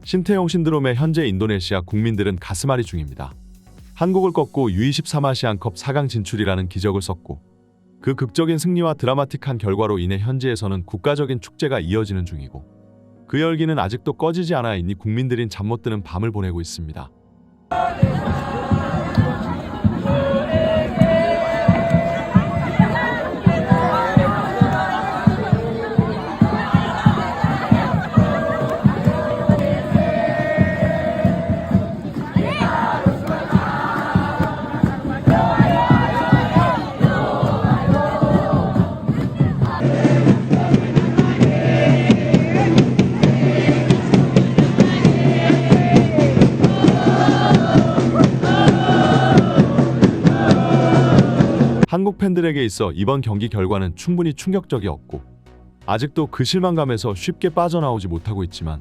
신태용 신드롬의 현재 인도네시아 국민들은 가슴앓이 중입니다. 한국을 꺾고 U23 아시안컵 4강 진출이라는 기적을 썼고 그 극적인 승리와 드라마틱한 결과로 인해 현지에서는 국가적인 축제가 이어지는 중이고 그 열기는 아직도 꺼지지 않아 있니 국민들인 잠 못 드는 밤을 보내고 있습니다. 한국 팬들에게 있어 이번 경기 결과는 충분히 충격적이었고 아직도 그 실망감에서 쉽게 빠져나오지 못하고 있지만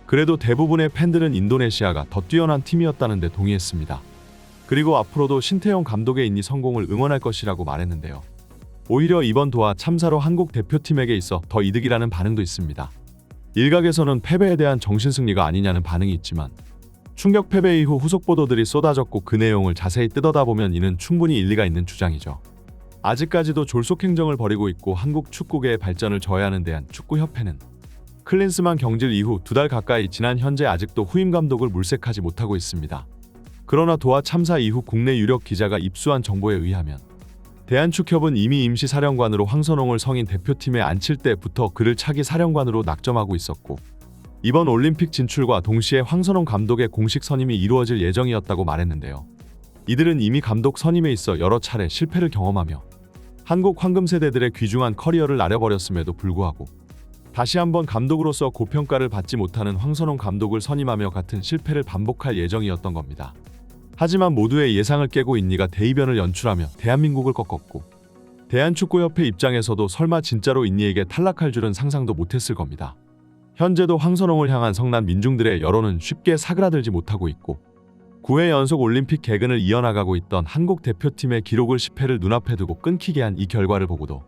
그래도 대부분의 팬들은 인도네시아가 더 뛰어난 팀이었다는 데 동의했습니다. 그리고 앞으로도 신태용 감독의 인니 성공을 응원할 것이라고 말했는데요. 오히려 이번 도하 참사로 한국 대표팀에게 있어 더 이득이라는 반응도 있습니다. 일각에서는 패배에 대한 정신승리가 아니냐는 반응이 있지만 충격 패배 이후 후속 보도들이 쏟아졌고 그 내용을 자세히 뜯어다보면 이는 충분히 일리가 있는 주장이죠. 아직까지도 졸속 행정을 벌이고 있고 한국 축구계의 발전을 저해하는 대한축구협회는 클린스만 경질 이후 2달 가까이 지난 현재 아직도 후임 감독을 물색하지 못하고 있습니다. 그러나 도하 참사 이후 국내 유력 기자가 입수한 정보에 의하면 대한축협은 이미 임시 사령관으로 황선홍을 성인 대표팀에 앉힐 때부터 그를 차기 사령관으로 낙점하고 있었고 이번 올림픽 진출과 동시에 황선홍 감독의 공식 선임이 이루어질 예정이었다고 말했는데요. 이들은 이미 감독 선임에 있어 여러 차례 실패를 경험하며 한국 황금 세대들의 귀중한 커리어를 날려버렸음에도 불구하고 다시 한번 감독으로서 고평가를 받지 못하는 황선홍 감독을 선임하며 같은 실패를 반복할 예정이었던 겁니다. 하지만 모두의 예상을 깨고 인니가 대이변을 연출하며 대한민국을 꺾었고 대한축구협회 입장에서도 설마 진짜로 인니에게 탈락할 줄은 상상도 못했을 겁니다. 현재도 황선홍을 향한 성난 민중들의 여론은 쉽게 사그라들지 못하고 있고 9회 연속 올림픽 개근을 이어나가고 있던 한국 대표팀의 기록을 10회를 눈앞에 두고 끊기게 한 이 결과를 보고도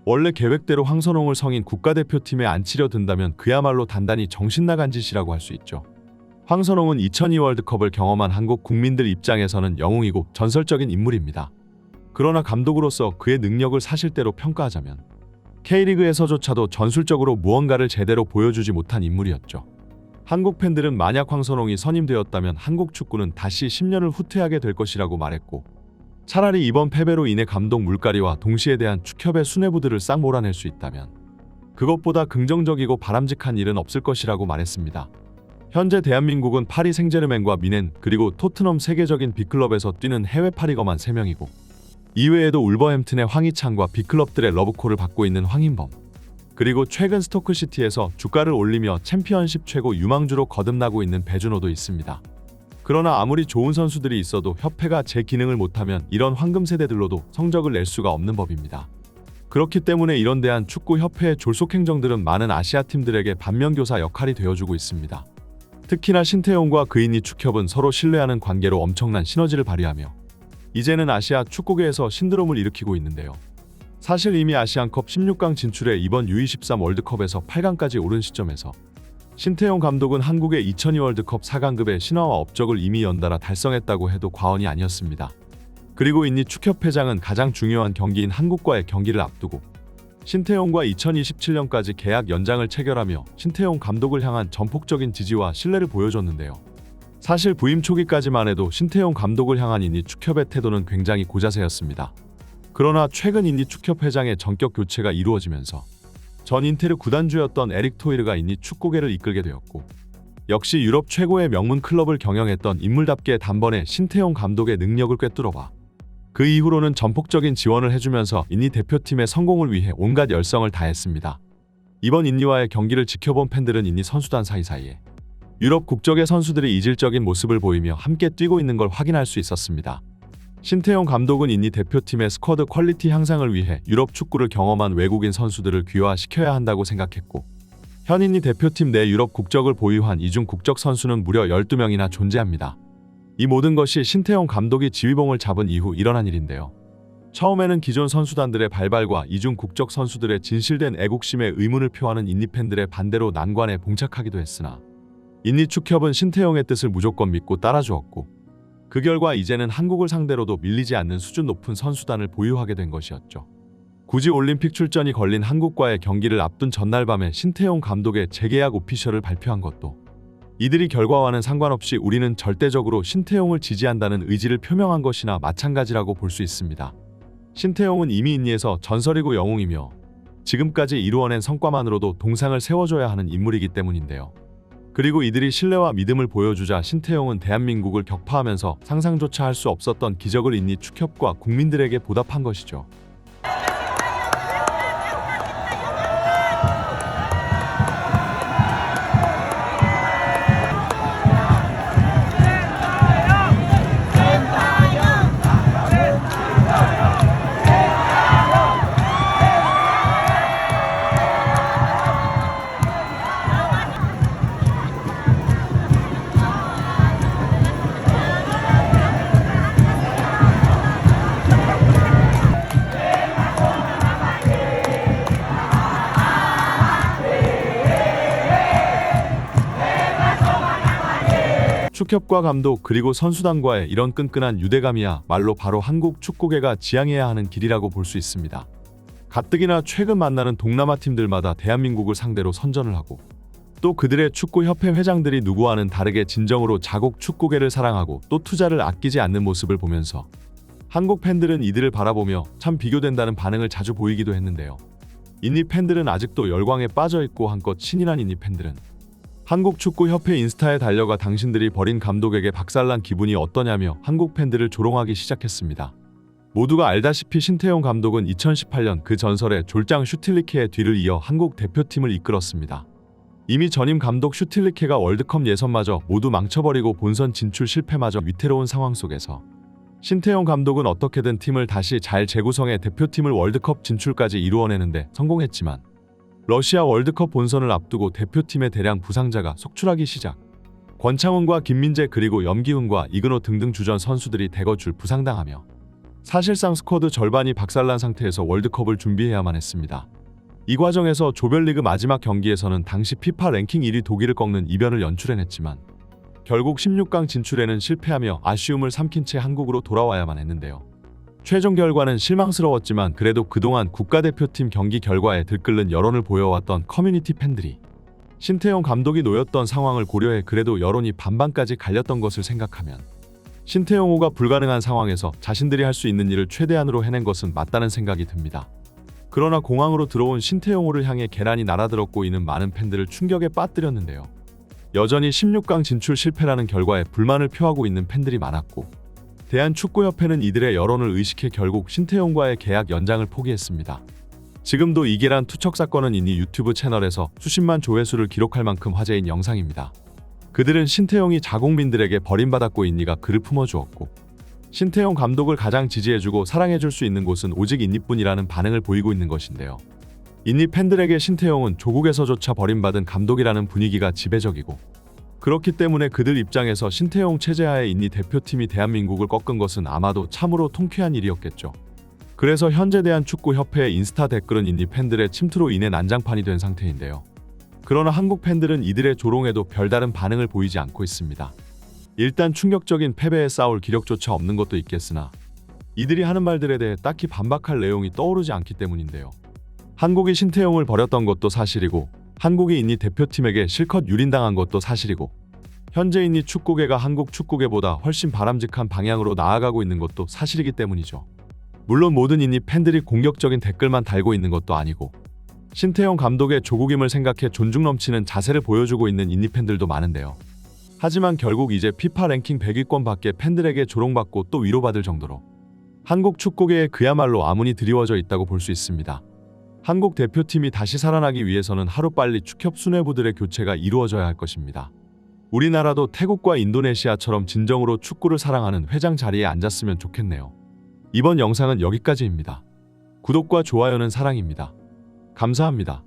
원래 계획대로 황선홍을 성인 국가대표팀에 앉히려 든다면 그야말로 단단히 정신나간 짓이라고 할 수 있죠. 황선홍은 2002 월드컵을 경험한 한국 국민들 입장에서는 영웅이고 전설적인 인물입니다. 그러나 감독으로서 그의 능력을 사실대로 평가하자면 K리그에서조차도 전술적으로 무언가를 제대로 보여주지 못한 인물이었죠. 한국 팬들은 만약 황선홍이 선임되었다면 한국 축구는 다시 10년을 후퇴하게 될 것이라고 말했고 차라리 이번 패배로 인해 감독 물갈이와 동시에 대한 축협의 수뇌부들을 싹 몰아낼 수 있다면 그것보다 긍정적이고 바람직한 일은 없을 것이라고 말했습니다. 현재 대한민국은 파리 생제르맹과 미넨 그리고 토트넘 세계적인 빅클럽에서 뛰는 해외 파리거만 3명이고 이외에도 울버햄튼의 황희찬과 빅클럽들의 러브콜을 받고 있는 황인범 그리고 최근 스토크시티에서 주가를 올리며 챔피언십 최고 유망주로 거듭나고 있는 배준호도 있습니다. 그러나 아무리 좋은 선수들이 있어도 협회가 제 기능을 못하면 이런 황금 세대들로도 성적을 낼 수가 없는 법입니다. 그렇기 때문에 이런 대한축구협회의 졸속 행정들은 많은 아시아 팀들에게 반면교사 역할이 되어주고 있습니다. 특히나 신태용과 그인니 축협은 서로 신뢰하는 관계로 엄청난 시너지를 발휘하며 이제는 아시아 축구계에서 신드롬을 일으키고 있는데요. 사실 이미 아시안컵 16강 진출해 이번 U23 월드컵에서 8강까지 오른 시점에서 신태용 감독은 한국의 2002 월드컵 4강급의 신화와 업적을 이미 연달아 달성했다고 해도 과언이 아니었습니다. 그리고 인니 축협회장은 가장 중요한 경기인 한국과의 경기를 앞두고 신태용과 2027년까지 계약 연장을 체결하며 신태용 감독을 향한 전폭적인 지지와 신뢰를 보여줬는데요. 사실 부임 초기까지만 해도 신태용 감독을 향한 인니 축협의 태도는 굉장히 고자세였습니다. 그러나 최근 인니 축협 회장의 전격 교체가 이루어지면서 전 인테르 구단주였던 에릭 토이르가 인니 축구계를 이끌게 되었고 역시 유럽 최고의 명문 클럽을 경영했던 인물답게 단번에 신태용 감독의 능력을 꿰뚫어봐 그 이후로는 전폭적인 지원을 해주면서 인니 대표팀의 성공을 위해 온갖 열성을 다했습니다. 이번 인니와의 경기를 지켜본 팬들은 인니 선수단 사이사이에 유럽 국적의 선수들이 이질적인 모습을 보이며 함께 뛰고 있는 걸 확인할 수 있었습니다. 신태용 감독은 인니 대표팀의 스쿼드 퀄리티 향상을 위해 유럽 축구를 경험한 외국인 선수들을 귀화시켜야 한다고 생각했고 현 인니 대표팀 내 유럽 국적을 보유한 이중 국적 선수는 무려 12명이나 존재합니다. 이 모든 것이 신태용 감독이 지휘봉을 잡은 이후 일어난 일인데요. 처음에는 기존 선수단들의 발발과 이중 국적 선수들의 진실된 애국심에 의문을 표하는 인니 팬들의 반대로 난관에 봉착하기도 했으나 인니 축협은 신태용의 뜻을 무조건 믿고 따라주었고 그 결과 이제는 한국을 상대로도 밀리지 않는 수준 높은 선수단을 보유하게 된 것이었죠. 굳이 올림픽 출전이 걸린 한국과의 경기를 앞둔 전날 밤에 신태용 감독의 재계약 오피셜을 발표한 것도 이들이 결과와는 상관없이 우리는 절대적으로 신태용을 지지한다는 의지를 표명한 것이나 마찬가지라고 볼 수 있습니다. 신태용은 이미 인니에서 전설이고 영웅이며 지금까지 이루어낸 성과만으로도 동상을 세워줘야 하는 인물이기 때문인데요. 그리고 이들이 신뢰와 믿음을 보여주자 신태용은 대한민국을 격파하면서 상상조차 할 수 없었던 기적을 인니 축협과 국민들에게 보답한 것이죠. 축협과 감독 그리고 선수단과의 이런 끈끈한 유대감이야 말로 바로 한국 축구계가 지향해야 하는 길이라고 볼 수 있습니다. 가뜩이나 최근 만나는 동남아 팀들마다 대한민국을 상대로 선전을 하고 또 그들의 축구협회 회장들이 누구와는 다르게 진정으로 자국 축구계를 사랑하고 또 투자를 아끼지 않는 모습을 보면서 한국 팬들은 이들을 바라보며 참 비교된다는 반응을 자주 보이기도 했는데요. 인니 팬들은 아직도 열광에 빠져있고 한껏 신이 난 인니 팬들은 한국축구협회 인스타에 달려가 당신들이 버린 감독에게 박살난 기분이 어떠냐며 한국 팬들을 조롱하기 시작했습니다. 모두가 알다시피 신태용 감독은 2018년 그 전설의 졸장 슈틸리케의 뒤를 이어 한국 대표팀을 이끌었습니다. 이미 전임 감독 슈틸리케가 월드컵 예선마저 모두 망쳐버리고 본선 진출 실패마저 위태로운 상황 속에서 신태용 감독은 어떻게든 팀을 다시 잘 재구성해 대표팀을 월드컵 진출까지 이루어내는데 성공했지만 러시아 월드컵 본선을 앞두고 대표팀의 대량 부상자가 속출하기 시작. 권창훈과 김민재 그리고 염기훈과 이근호 등등 주전 선수들이 대거줄 부상당하며 사실상 스쿼드 절반이 박살난 상태에서 월드컵을 준비해야만 했습니다. 이 과정에서 조별리그 마지막 경기에서는 당시 피파 랭킹 1위 독일을 꺾는 이변을 연출해냈지만 결국 16강 진출에는 실패하며 아쉬움을 삼킨 채 한국으로 돌아와야만 했는데요. 최종 결과는 실망스러웠지만 그래도 그동안 국가대표팀 경기 결과에 들끓는 여론을 보여왔던 커뮤니티 팬들이 신태용 감독이 놓였던 상황을 고려해 그래도 여론이 반반까지 갈렸던 것을 생각하면 신태용호가 불가능한 상황에서 자신들이 할 수 있는 일을 최대한으로 해낸 것은 맞다는 생각이 듭니다. 그러나 공항으로 들어온 신태용호를 향해 계란이 날아들었고 이는 많은 팬들을 충격에 빠뜨렸는데요. 여전히 16강 진출 실패라는 결과에 불만을 표하고 있는 팬들이 많았고 대한축구협회는 이들의 여론을 의식해 결국 신태용과의 계약 연장을 포기했습니다. 지금도 이 계란 투척 사건은 인니 유튜브 채널에서 수십만 조회수를 기록할 만큼 화제인 영상입니다. 그들은 신태용이 자국민들에게 버림받았고 인니가 그를 품어주었고 신태용 감독을 가장 지지해주고 사랑해줄 수 있는 곳은 오직 인니뿐이라는 반응을 보이고 있는 것인데요. 인니 팬들에게 신태용은 조국에서조차 버림받은 감독이라는 분위기가 지배적이고 그렇기 때문에 그들 입장에서 신태용 체제하에 인니 대표팀이 대한민국을 꺾은 것은 아마도 참으로 통쾌한 일이었겠죠. 그래서 현재 대한축구협회의 인스타 댓글은 인니 팬들의 침투로 인해 난장판이 된 상태인데요. 그러나 한국 팬들은 이들의 조롱에도 별다른 반응을 보이지 않고 있습니다. 일단 충격적인 패배에 싸울 기력조차 없는 것도 있겠으나 이들이 하는 말들에 대해 딱히 반박할 내용이 떠오르지 않기 때문인데요. 한국이 신태용을 버렸던 것도 사실이고 한국이 인니 대표팀에게 실컷 유린당한 것도 사실이고 현재 인니 축구계가 한국 축구계보다 훨씬 바람직한 방향으로 나아가고 있는 것도 사실이기 때문이죠. 물론 모든 인니 팬들이 공격적인 댓글만 달고 있는 것도 아니고 신태용 감독의 조국임을 생각해 존중 넘치는 자세를 보여주고 있는 인니 팬들도 많은데요. 하지만 결국 이제 피파 랭킹 100위권 밖에 팬들에게 조롱받고 또 위로받을 정도로 한국 축구계에 그야말로 아문이 드리워져 있다고 볼 수 있습니다. 한국 대표팀이 다시 살아나기 위해서는 하루빨리 축협 수뇌부들의 교체가 이루어져야 할 것입니다. 우리나라도 태국과 인도네시아처럼 진정으로 축구를 사랑하는 회장 자리에 앉았으면 좋겠네요. 이번 영상은 여기까지입니다. 구독과 좋아요는 사랑입니다. 감사합니다.